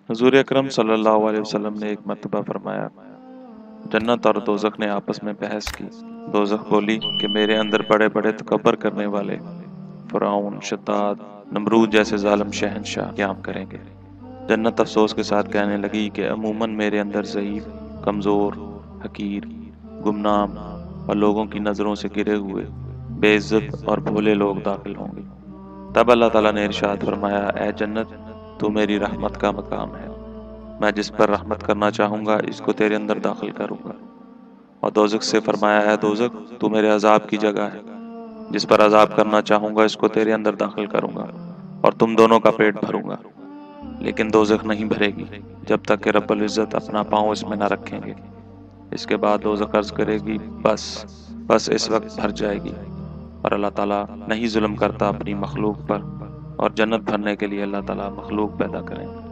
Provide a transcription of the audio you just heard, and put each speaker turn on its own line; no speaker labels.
हुज़ूर अकरम सल्लल्लाहु अलैहि वसल्लम ने एक मर्तबा फरमाया, जन्नत और दोज़ख ने आपस में बहस की। दोज़ख बोली कि मेरे अंदर बड़े बड़े तकब्बर करने वाले फ़िरऔन, शद्दाद, नमरूद जैसे ज़ालिम शहंशाह क़याम करेंगे। जन्नत अफ़सोस के साथ कहने लगी कि अमूमन मेरे अंदर ज़ईफ़, कमज़ोर, हक़ीर, गुमनाम और लोगों की नज़रों से गिरे हुए, बेइज़्ज़त और भोले लोग दाखिल होंगे। तब अल्लाह ताला ने इरशाद फरमाया, ए जन्नत, तू मेरी रहमत का मकाम है। मैं जिस पर रहमत करना चाहूँगा इसको तेरे अंदर दाखिल करूँगा। और दोज़ख से फरमाया, ए दोज़ख, तू मेरे अज़ाब की जगह है। जिस पर अज़ाब करना चाहूँगा इसको तेरे अंदर दाखिल करूँगा और तुम दोनों का पेट भरूँगा। लेकिन दोज़ख नहीं भरेगी जब तक कि रब्बुल इज़्ज़त अपना पाँव इसमें न रखेंगे। इसके बाद दोज़ख अर्ज़ करेगी, बस इस वक्त भर जाएगी। और अल्लाह ताला नहीं जुल्म करता अपनी मखलूक पर, और जन्नत भरने के लिए अल्लाह ताला मखलूक पैदा करेंगे।